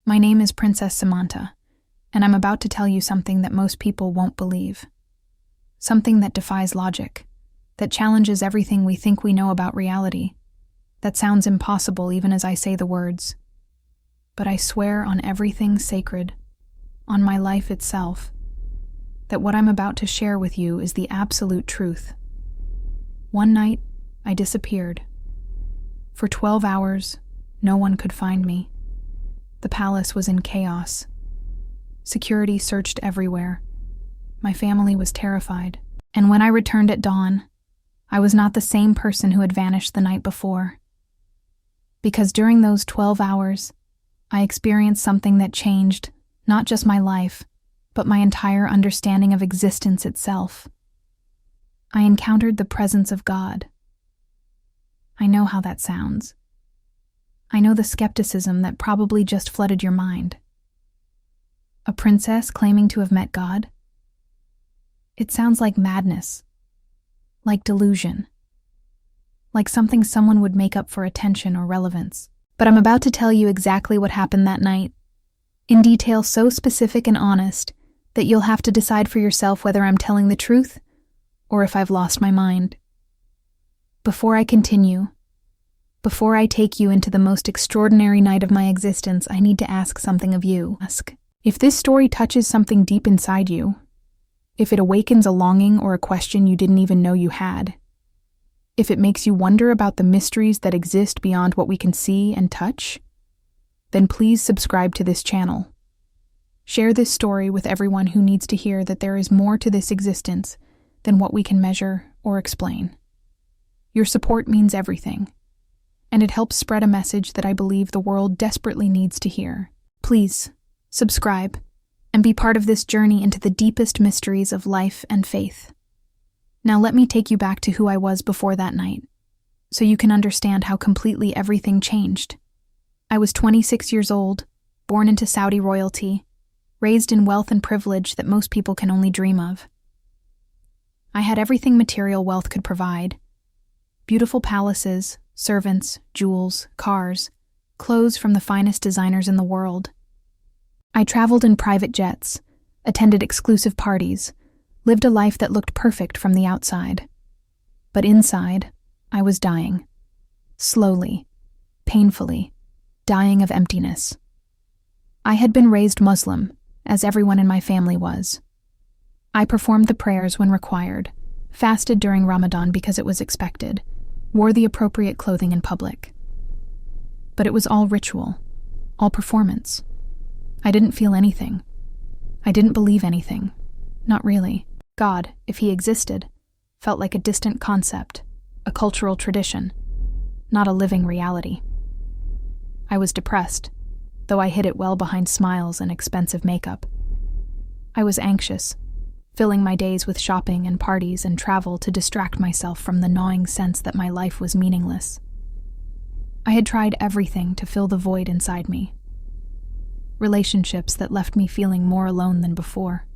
My name is Princess Samantha, and I'm about to tell you something that most people won't believe. Something that defies logic, that challenges everything we think we know about reality, that sounds impossible even as I say the words. But I swear on everything sacred, on my life itself, that what I'm about to share with you is the absolute truth. One night, I disappeared. For 12 hours, no one could find me. The palace was in chaos. Security searched everywhere. My family was terrified. And when I returned at dawn, I was not the same person who had vanished the night before. Because during those 12 hours, I experienced something that changed not just my life, but my entire understanding of existence itself. I encountered the presence of God. I know how that sounds. I know the skepticism that probably just flooded your mind. A princess claiming to have met God? It sounds like madness, like delusion, like something someone would make up for attention or relevance. But I'm about to tell you exactly what happened that night, in detail so specific and honest that you'll have to decide for yourself whether I'm telling the truth or if I've lost my mind. Before I continue, before I take you into the most extraordinary night of my existence, I need to ask something of you. If this story touches something deep inside you, if it awakens a longing or a question you didn't even know you had, if it makes you wonder about the mysteries that exist beyond what we can see and touch, then please subscribe to this channel. Share this story with everyone who needs to hear that there is more to this existence than what we can measure or explain. Your support means everything, and it helps spread a message that I believe the world desperately needs to hear. Please, subscribe, and be part of this journey into the deepest mysteries of life and faith. Now let me take you back to who I was before that night, so you can understand how completely everything changed. I was 26 years old, born into Saudi royalty, raised in wealth and privilege that most people can only dream of. I had everything material wealth could provide: beautiful palaces, servants, jewels, cars, clothes from the finest designers in the world. I traveled in private jets, attended exclusive parties, lived a life that looked perfect from the outside. But inside, I was dying. Slowly, painfully, dying of emptiness. I had been raised Muslim, as everyone in my family was. I performed the prayers when required, fasted during Ramadan because it was expected, wore the appropriate clothing in public. But it was all ritual, all performance. I didn't feel anything. I didn't believe anything. Not really. God, if he existed, felt like a distant concept, a cultural tradition, not a living reality. I was depressed, though I hid it well behind smiles and expensive makeup. I was anxious, filling my days with shopping and parties and travel to distract myself from the gnawing sense that my life was meaningless. I had tried everything to fill the void inside me. Relationships that left me feeling more alone than before.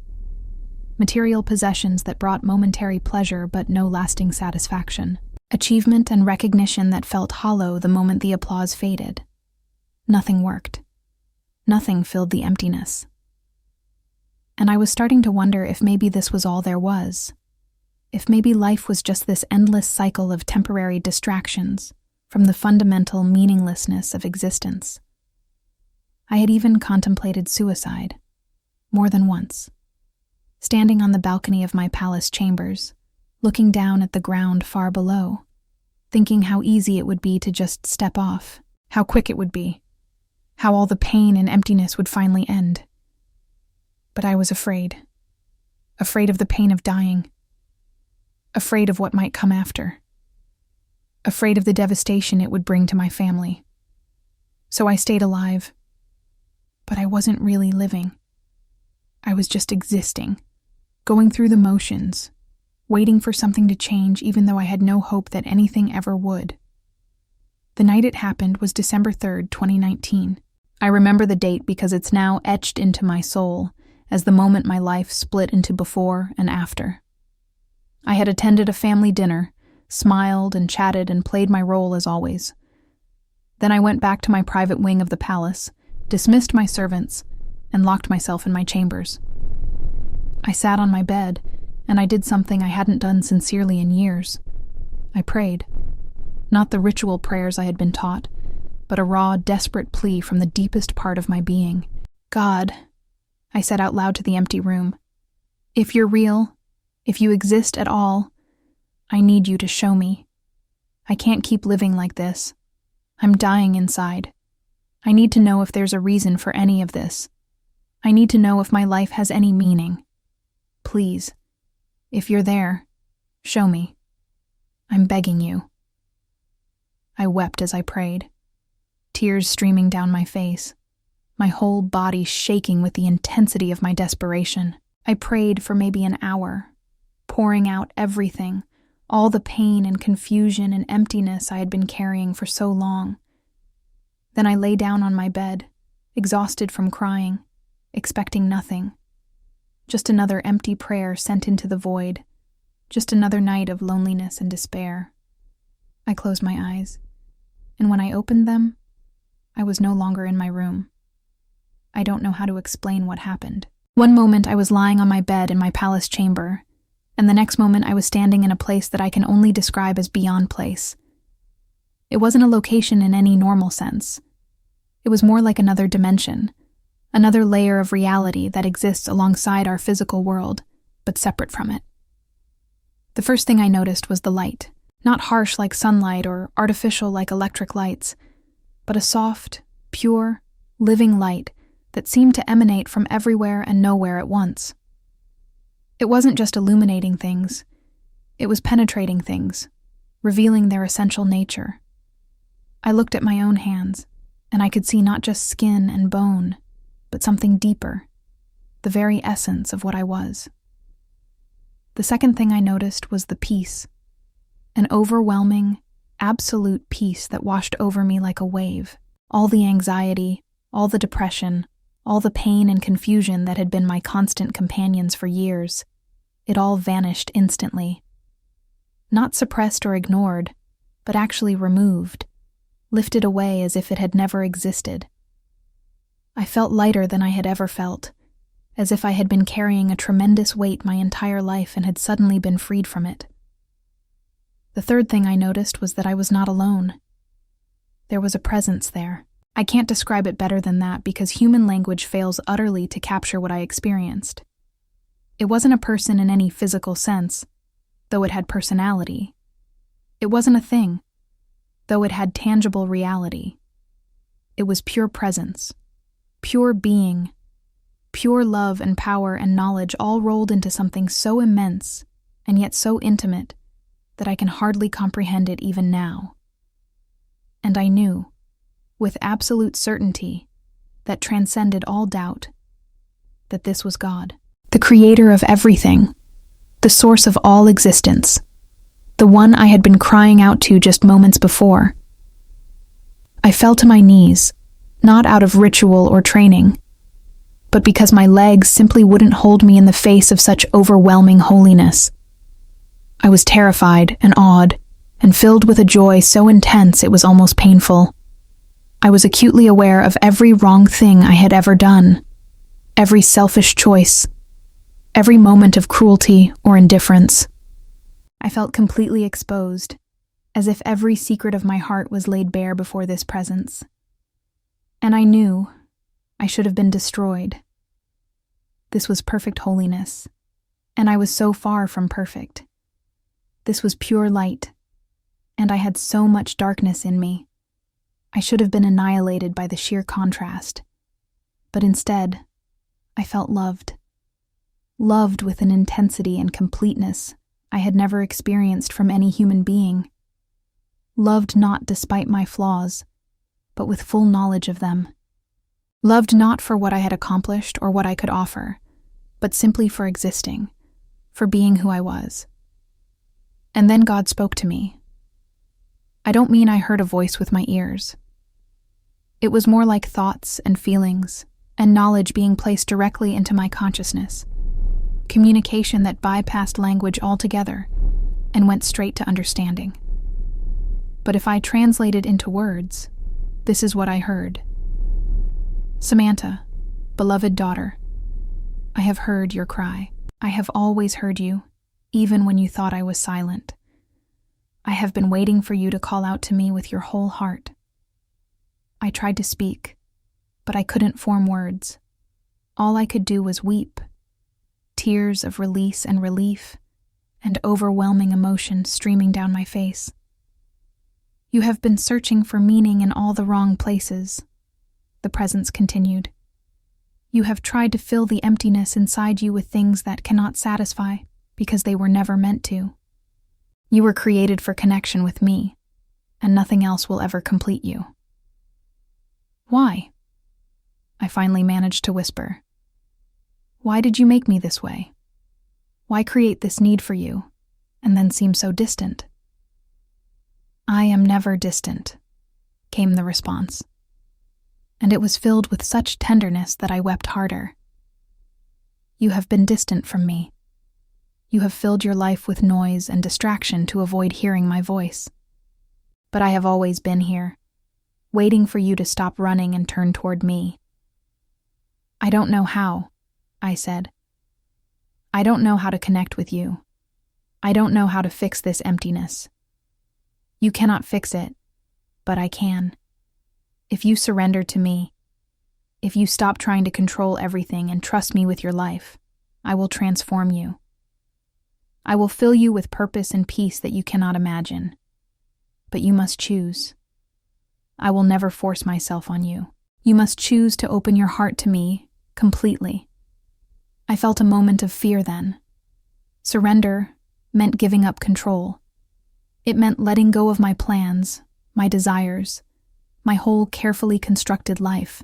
Material possessions that brought momentary pleasure but no lasting satisfaction. Achievement and recognition that felt hollow the moment the applause faded. Nothing worked. Nothing filled the emptiness. And I was starting to wonder if maybe this was all there was. If maybe life was just this endless cycle of temporary distractions from the fundamental meaninglessness of existence. I had even contemplated suicide, more than once. Standing on the balcony of my palace chambers, looking down at the ground far below, thinking how easy it would be to just step off, how quick it would be, how all the pain and emptiness would finally end. But I was afraid of the pain of dying, afraid of what might come after, afraid of the devastation it would bring to my family. So I stayed alive, but I wasn't really living. I was just existing, going through the motions, waiting for something to change even though I had no hope that anything ever would. The night it happened was December 3rd, 2019. I remember the date because it's now etched into my soul as the moment my life split into before and after. I had attended a family dinner, smiled and chatted and played my role as always. Then I went back to my private wing of the palace, dismissed my servants, and locked myself in my chambers. I sat on my bed, and I did something I hadn't done sincerely in years. I prayed. Not the ritual prayers I had been taught, but a raw, desperate plea from the deepest part of my being. God, I said out loud to the empty room, if you're real, if you exist at all, I need you to show me. I can't keep living like this. I'm dying inside. I need to know if there's a reason for any of this. I need to know if my life has any meaning. Please, if you're there, show me. I'm begging you. I wept as I prayed, tears streaming down my face, my whole body shaking with the intensity of my desperation. I prayed for maybe an hour, pouring out everything, all the pain and confusion and emptiness I had been carrying for so long. Then I lay down on my bed, exhausted from crying, expecting nothing. Just another empty prayer sent into the void, just another night of loneliness and despair. I closed my eyes, and when I opened them, I was no longer in my room. I don't know how to explain what happened. One moment I was lying on my bed in my palace chamber, and the next moment I was standing in a place that I can only describe as beyond place. It wasn't a location in any normal sense. It was more like another dimension, another layer of reality that exists alongside our physical world, but separate from it. The first thing I noticed was the light, not harsh like sunlight or artificial like electric lights, but a soft, pure, living light that seemed to emanate from everywhere and nowhere at once. It wasn't just illuminating things, it was penetrating things, revealing their essential nature. I looked at my own hands, and I could see not just skin and bone, but something deeper, the very essence of what I was. The second thing I noticed was the peace, an overwhelming, absolute peace that washed over me like a wave. All the anxiety, all the depression, all the pain and confusion that had been my constant companions for years, it all vanished instantly. Not suppressed or ignored, but actually removed, lifted away as if it had never existed. I felt lighter than I had ever felt, as if I had been carrying a tremendous weight my entire life and had suddenly been freed from it. The third thing I noticed was that I was not alone. There was a presence there. I can't describe it better than that because human language fails utterly to capture what I experienced. It wasn't a person in any physical sense, though it had personality. It wasn't a thing, though it had tangible reality. It was pure presence, pure being, pure love and power and knowledge all rolled into something so immense and yet so intimate that I can hardly comprehend it even now. And I knew, with absolute certainty, that transcended all doubt, that this was God, the creator of everything, the source of all existence, the one I had been crying out to just moments before. I fell to my knees, not out of ritual or training, but because my legs simply wouldn't hold me in the face of such overwhelming holiness. I was terrified and awed, and filled with a joy so intense it was almost painful. I was acutely aware of every wrong thing I had ever done, every selfish choice, every moment of cruelty or indifference. I felt completely exposed, as if every secret of my heart was laid bare before this presence. And I knew I should have been destroyed. This was perfect holiness, and I was so far from perfect. This was pure light, and I had so much darkness in me. I should have been annihilated by the sheer contrast. But instead, I felt loved. Loved with an intensity and completeness I had never experienced from any human being. Loved not despite my flaws, but with full knowledge of them. Loved not for what I had accomplished or what I could offer, but simply for existing, for being who I was. And then God spoke to me. I don't mean I heard a voice with my ears. It was more like thoughts and feelings and knowledge being placed directly into my consciousness. Communication that bypassed language altogether and went straight to understanding. But if I translated into words, this is what I heard. Samantha, beloved daughter, I have heard your cry. I have always heard you, even when you thought I was silent. I have been waiting for you to call out to me with your whole heart. I tried to speak, but I couldn't form words. All I could do was weep, tears of release and relief, and overwhelming emotion streaming down my face. You have been searching for meaning in all the wrong places, the presence continued. You have tried to fill the emptiness inside you with things that cannot satisfy because they were never meant to. You were created for connection with me, and nothing else will ever complete you. Why? I finally managed to whisper. Why did you make me this way? Why create this need for you, and then seem so distant? I am never distant, came the response, and it was filled with such tenderness that I wept harder. You have been distant from me. You have filled your life with noise and distraction to avoid hearing my voice. But I have always been here, waiting for you to stop running and turn toward me. I don't know how, I said. I don't know how to connect with you. I don't know how to fix this emptiness. You cannot fix it, but I can. If you surrender to me, if you stop trying to control everything and trust me with your life, I will transform you. I will fill you with purpose and peace that you cannot imagine. But you must choose. I will never force myself on you. You must choose to open your heart to me completely. I felt a moment of fear then. Surrender meant giving up control. It meant letting go of my plans, my desires, my whole carefully constructed life.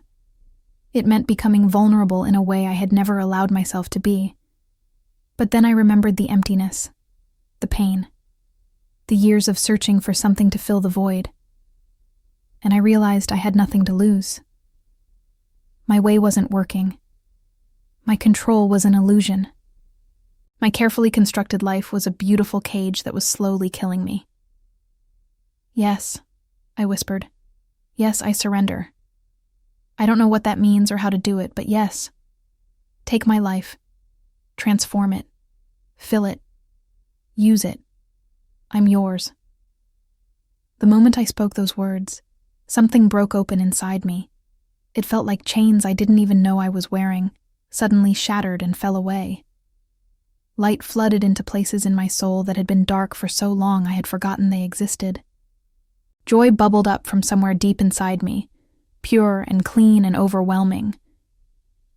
It meant becoming vulnerable in a way I had never allowed myself to be. But then I remembered the emptiness, the pain, the years of searching for something to fill the void. And I realized I had nothing to lose. My way wasn't working. My control was an illusion. My carefully constructed life was a beautiful cage that was slowly killing me. Yes, I whispered. Yes, I surrender. I don't know what that means or how to do it, but yes. Take my life. Transform it. Fill it. Use it. I'm yours. The moment I spoke those words, something broke open inside me. It felt like chains I didn't even know I was wearing, suddenly shattered and fell away. Light flooded into places in my soul that had been dark for so long I had forgotten they existed. Joy bubbled up from somewhere deep inside me, pure and clean and overwhelming.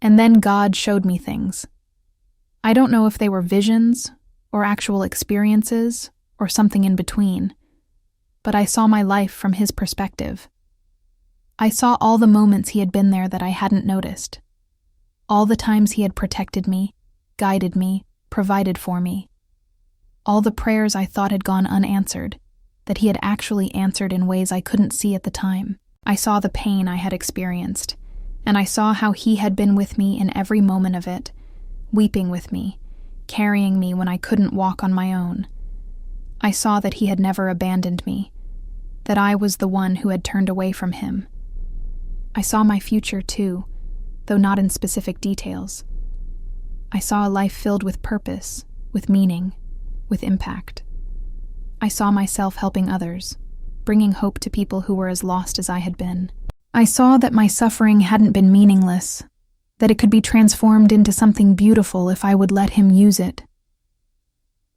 And then God showed me things. I don't know if they were visions, or actual experiences, or something in between, but I saw my life from His perspective. I saw all the moments He had been there that I hadn't noticed, all the times He had protected me, guided me, provided for me, all the prayers I thought had gone unanswered, that He had actually answered in ways I couldn't see at the time. I saw the pain I had experienced, and I saw how He had been with me in every moment of it, weeping with me, carrying me when I couldn't walk on my own. I saw that He had never abandoned me, that I was the one who had turned away from Him. I saw my future too, though not in specific details. I saw a life filled with purpose, with meaning, with impact. I saw myself helping others, bringing hope to people who were as lost as I had been. I saw that my suffering hadn't been meaningless, that it could be transformed into something beautiful if I would let Him use it.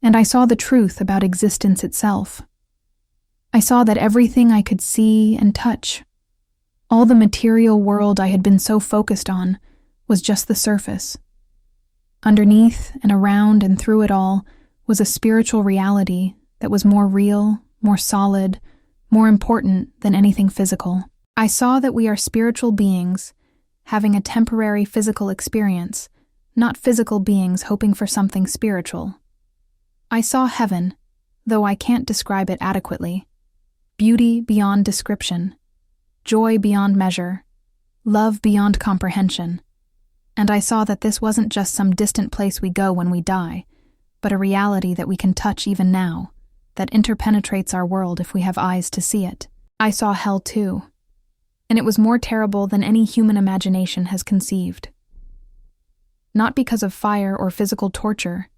And I saw the truth about existence itself. I saw that everything I could see and touch, all the material world I had been so focused on, was just the surface. Underneath and around and through it all was a spiritual reality that was more real, more solid, more important than anything physical. I saw that we are spiritual beings having a temporary physical experience, not physical beings hoping for something spiritual. I saw heaven, though I can't describe it adequately, beauty beyond description, joy beyond measure, love beyond comprehension. And I saw that this wasn't just some distant place we go when we die, but a reality that we can touch even now, that interpenetrates our world if we have eyes to see it. I saw hell too. and it was more terrible than any human imagination has conceived. Not because of fire or physical torture,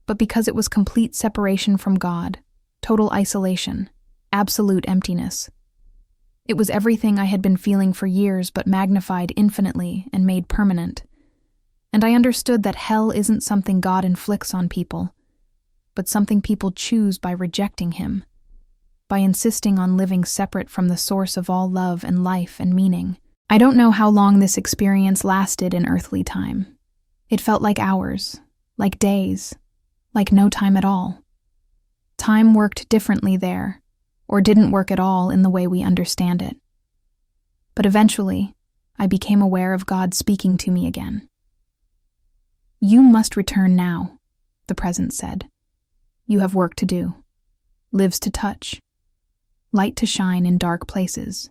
but because it was complete separation from God, total isolation, absolute emptiness. It was everything I had been feeling for years but magnified infinitely and made permanent. And I understood that hell isn't something God inflicts on people, but something people choose by rejecting Him, by insisting on living separate from the source of all love and life and meaning. I don't know how long this experience lasted in earthly time. It felt like hours, like days, like no time at all. Time worked differently there, or didn't work at all in the way we understand it. But eventually, I became aware of God speaking to me again. "You must return now," the presence said. "You have work to do, lives to touch, light to shine in dark places.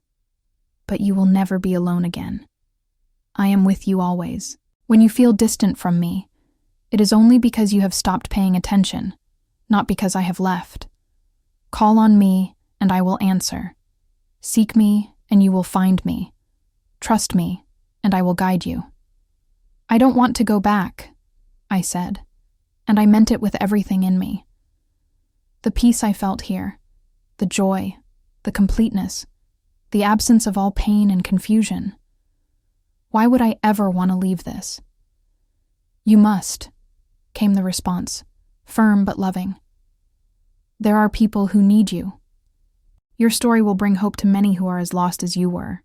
But you will never be alone again. I am with you always. When you feel distant from me, it is only because you have stopped paying attention, not because I have left. Call on me, and I will answer. Seek me, and you will find me. Trust me, and I will guide you." "I don't want to go back," I said, and I meant it with everything in me. The peace I felt here, the joy, the completeness, the absence of all pain and confusion. Why would I ever want to leave this? "You must," came the response, firm but loving. "There are people who need you. Your story will bring hope to many who are as lost as you were.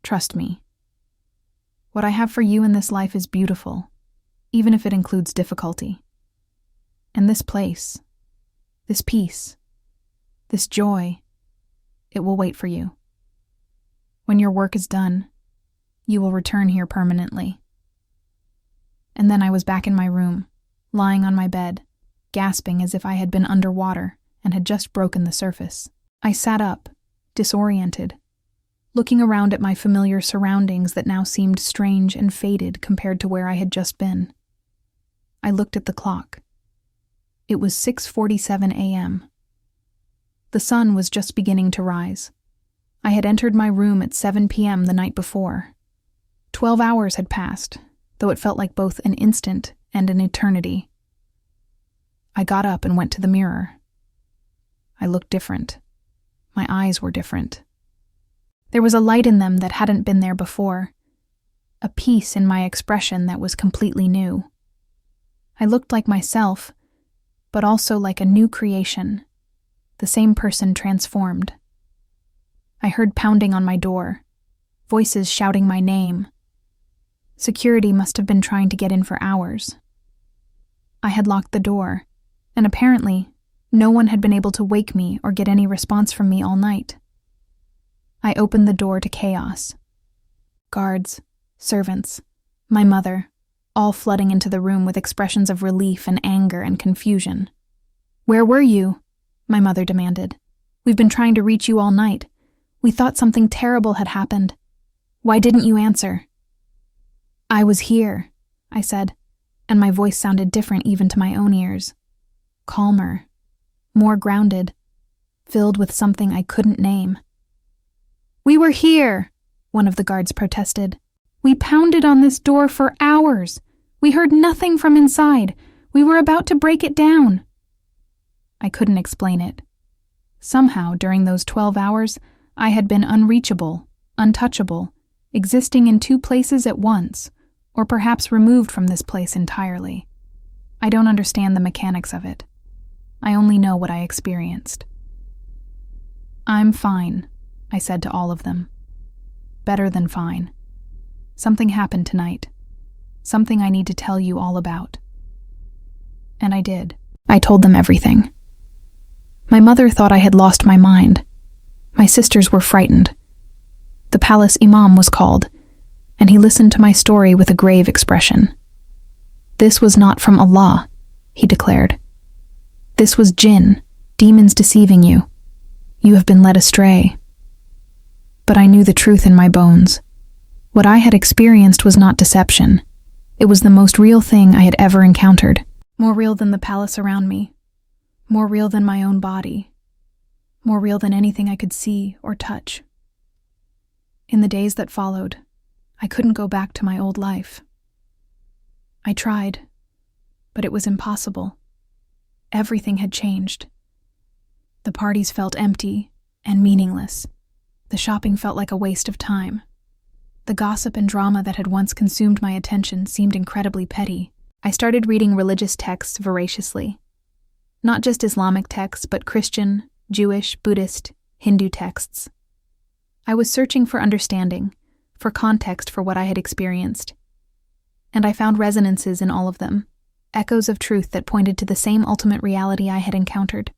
Trust me. What I have for you in this life is beautiful, even if it includes difficulty. And this place, this peace, this joy, it will wait for you. When your work is done, you will return here permanently." And then I was back in my room, lying on my bed, gasping as if I had been underwater and had just broken the surface. I sat up, disoriented, looking around at my familiar surroundings that now seemed strange and faded compared to where I had just been. I looked at the clock. It was 6:47 a.m. The sun was just beginning to rise. I had entered my room at 7 p.m. the night before. 12 hours had passed, though it felt like both an instant and an eternity. I got up and went to the mirror. I looked different. My eyes were different. There was a light in them that hadn't been there before, a peace in my expression that was completely new. I looked like myself, but also like a new creation, the same person transformed. I heard pounding on my door, voices shouting my name. Security must have been trying to get in for hours. I had locked the door, and apparently, no one had been able to wake me or get any response from me all night. I opened the door to chaos. Guards, servants, my mother, all flooding into the room with expressions of relief and anger and confusion. "Where were you?" my mother demanded. "We've been trying to reach you all night. We thought something terrible had happened. Why didn't you answer?" "I was here," I said, and my voice sounded different even to my own ears. Calmer, more grounded, filled with something I couldn't name. "We were here," one of the guards protested. "We pounded on this door for hours. We heard nothing from inside. We were about to break it down." I couldn't explain it. Somehow, during those 12 hours, I had been unreachable, untouchable, existing in two places at once, or perhaps removed from this place entirely. I don't understand the mechanics of it. I only know what I experienced. "I'm fine," I said to all of them. "Better than fine. Something happened tonight. Something I need to tell you all about." And I did. I told them everything. My mother thought I had lost my mind. My sisters were frightened. The palace imam was called, and he listened to my story with a grave expression. "This was not from Allah," he declared. "This was jinn, demons deceiving you. You have been led astray." But I knew the truth in my bones. What I had experienced was not deception. It was the most real thing I had ever encountered. More real than the palace around me. More real than my own body. More real than anything I could see or touch. In the days that followed, I couldn't go back to my old life. I tried, but it was impossible. Everything had changed. The parties felt empty and meaningless. The shopping felt like a waste of time. The gossip and drama that had once consumed my attention seemed incredibly petty. I started reading religious texts voraciously. Not just Islamic texts, but Christian, Jewish, Buddhist, Hindu texts. I was searching for understanding, for context for what I had experienced. And I found resonances in all of them, echoes of truth that pointed to the same ultimate reality I had encountered.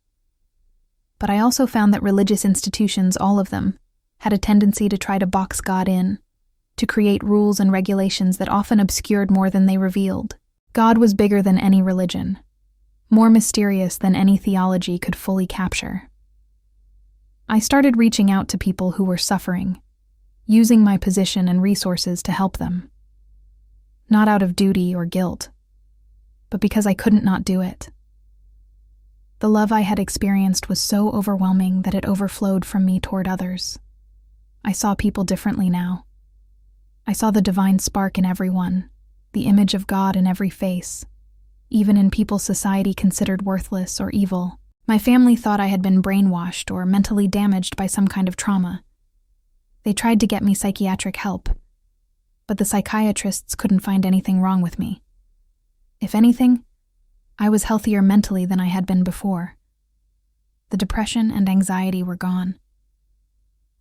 But I also found that religious institutions, all of them, had a tendency to try to box God in, to create rules and regulations that often obscured more than they revealed. God was bigger than any religion, more mysterious than any theology could fully capture. I started reaching out to people who were suffering, using my position and resources to help them. Not out of duty or guilt, but because I couldn't not do it. The love I had experienced was so overwhelming that it overflowed from me toward others. I saw people differently now. I saw the divine spark in everyone, the image of God in every face, even in people society considered worthless or evil. My family thought I had been brainwashed or mentally damaged by some kind of trauma. They tried to get me psychiatric help, but the psychiatrists couldn't find anything wrong with me. If anything, I was healthier mentally than I had been before. The depression and anxiety were gone.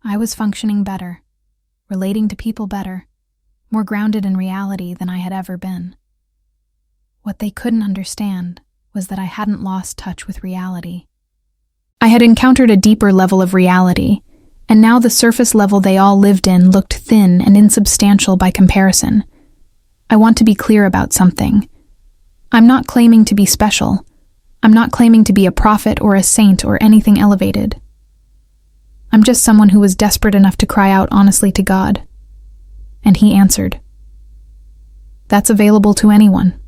I was functioning better, relating to people better, more grounded in reality than I had ever been. What they couldn't understand was that I hadn't lost touch with reality. I had encountered a deeper level of reality, and now the surface level they all lived in looked thin and insubstantial by comparison. I want to be clear about something. I'm not claiming to be special. I'm not claiming to be a prophet or a saint or anything elevated. I'm just someone who was desperate enough to cry out honestly to God. And He answered. That's available to anyone.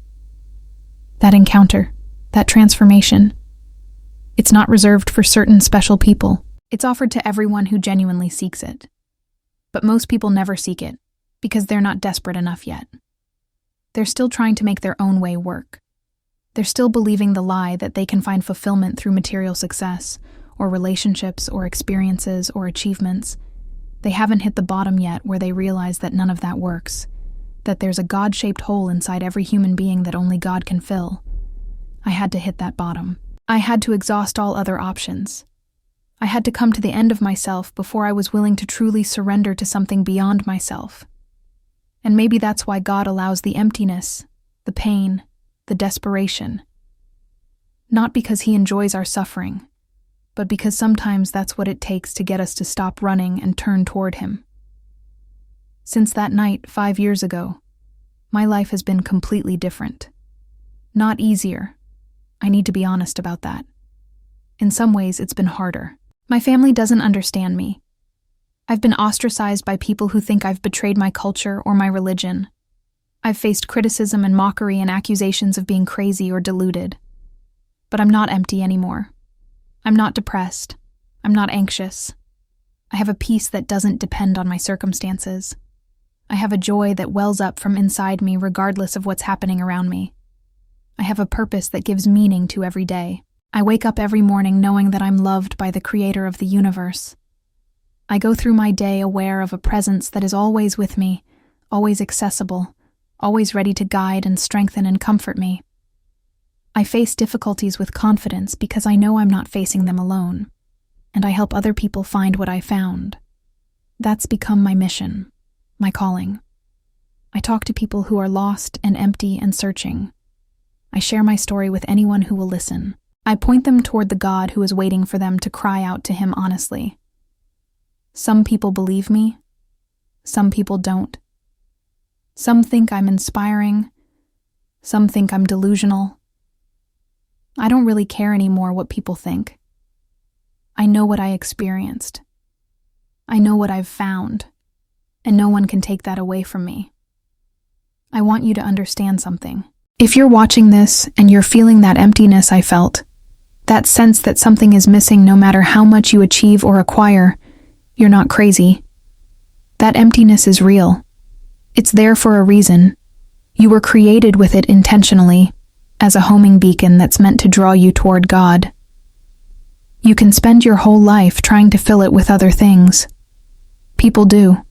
That encounter, that transformation. It's not reserved for certain special people. It's offered to everyone who genuinely seeks it. But most people never seek it, because they're not desperate enough yet. They're still trying to make their own way work. They're still believing the lie that they can find fulfillment through material success, or relationships, or experiences, or achievements. They haven't hit the bottom yet where they realize that none of that works, that there's a God-shaped hole inside every human being that only God can fill. I had to hit that bottom. I had to exhaust all other options. I had to come to the end of myself before I was willing to truly surrender to something beyond myself. And maybe that's why God allows the emptiness, the pain, the desperation. Not because He enjoys our suffering, but because sometimes that's what it takes to get us to stop running and turn toward Him. Since that night 5 years ago, my life has been completely different. Not easier. I need to be honest about that. In some ways, it's been harder. My family doesn't understand me. I've been ostracized by people who think I've betrayed my culture or my religion. I've faced criticism and mockery and accusations of being crazy or deluded. But I'm not empty anymore. I'm not depressed. I'm not anxious. I have a peace that doesn't depend on my circumstances. I have a joy that wells up from inside me regardless of what's happening around me. I have a purpose that gives meaning to every day. I wake up every morning knowing that I'm loved by the Creator of the universe. I go through my day aware of a presence that is always with me, always accessible, always ready to guide and strengthen and comfort me. I face difficulties with confidence because I know I'm not facing them alone, and I help other people find what I found. That's become my mission, my calling. I talk to people who are lost and empty and searching. I share my story with anyone who will listen. I point them toward the God who is waiting for them to cry out to Him honestly. Some people believe me. Some people don't. Some think I'm inspiring. Some think I'm delusional. I don't really care anymore what people think. I know what I experienced. I know what I've found, and no one can take that away from me. I want you to understand something. If you're watching this and you're feeling that emptiness I felt, that sense that something is missing no matter how much you achieve or acquire, you're not crazy. That emptiness is real. It's there for a reason. You were created with it intentionally, as a homing beacon that's meant to draw you toward God. You can spend your whole life trying to fill it with other things. People do.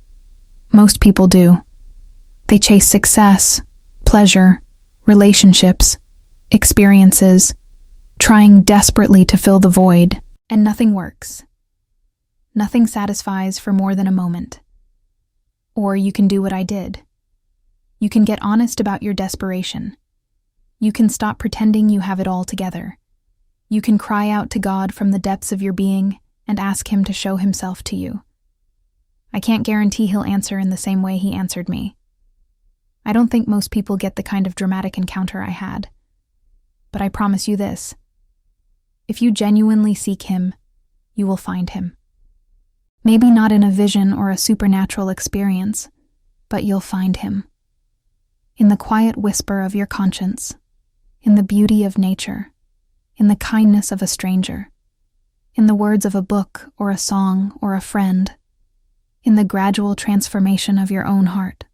Most people do. They chase success, pleasure, relationships, experiences, trying desperately to fill the void, and nothing works. Nothing satisfies for more than a moment. Or you can do what I did. You can get honest about your desperation. You can stop pretending you have it all together. You can cry out to God from the depths of your being and ask Him to show Himself to you. I can't guarantee He'll answer in the same way He answered me. I don't think most people get the kind of dramatic encounter I had. But I promise you this. If you genuinely seek Him, you will find Him. Maybe not in a vision or a supernatural experience, but you'll find Him. In the quiet whisper of your conscience, in the beauty of nature, in the kindness of a stranger, in the words of a book or a song or a friend, in the gradual transformation of your own heart.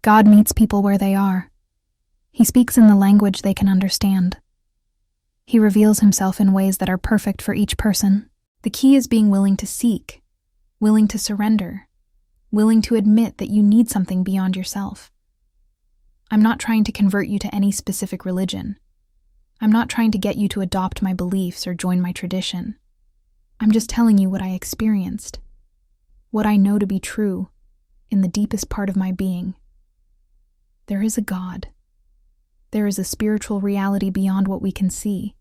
God meets people where they are. He speaks in the language they can understand. He reveals Himself in ways that are perfect for each person. The key is being willing to seek, willing to surrender, willing to admit that you need something beyond yourself. I'm not trying to convert you to any specific religion. I'm not trying to get you to adopt my beliefs or join my tradition. I'm just telling you what I experienced, what I know to be true in the deepest part of my being. There is a God. There is a spiritual reality beyond what we can see.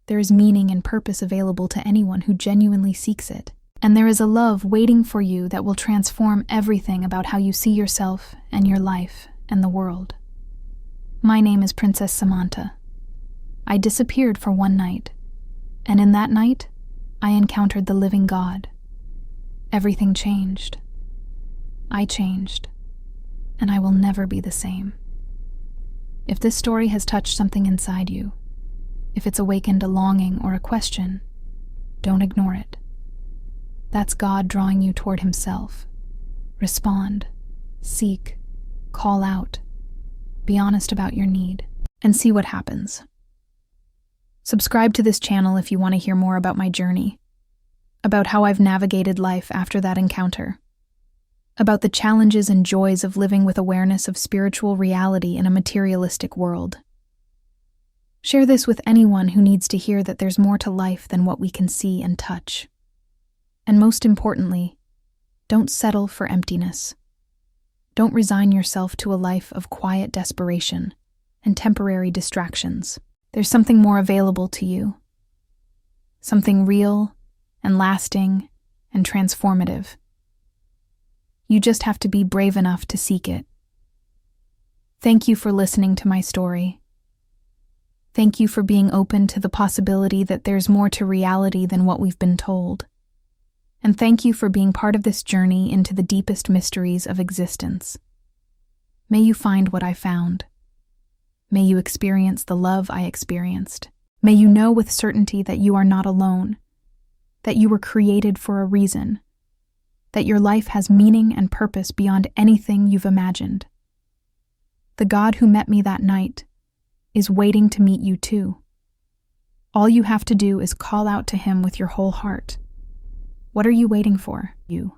There is meaning and purpose available to anyone who genuinely seeks it. And there is a love waiting for you that will transform everything about how you see yourself and your life and the world. My name is Princess Samantha. I disappeared for one night, and in that night, I encountered the living God. Everything changed. I changed, and I will never be the same. If this story has touched something inside you, if it's awakened a longing or a question, don't ignore it. That's God drawing you toward Himself. Respond, seek, call out, be honest about your need, and see what happens. Subscribe to this channel if you want to hear more about my journey, about how I've navigated life after that encounter, about the challenges and joys of living with awareness of spiritual reality in a materialistic world. Share this with anyone who needs to hear that there's more to life than what we can see and touch. And most importantly, don't settle for emptiness. Don't resign yourself to a life of quiet desperation and temporary distractions. There's something more available to you. Something real and lasting and transformative. You just have to be brave enough to seek it. Thank you for listening to my story. Thank you for being open to the possibility that there's more to reality than what we've been told. And thank you for being part of this journey into the deepest mysteries of existence. May you find what I found. May you experience the love I experienced. May you know with certainty that you are not alone, that you were created for a reason, that your life has meaning and purpose beyond anything you've imagined. The God who met me that night is waiting to meet you too. All you have to do is call out to Him with your whole heart. What are you waiting for? You.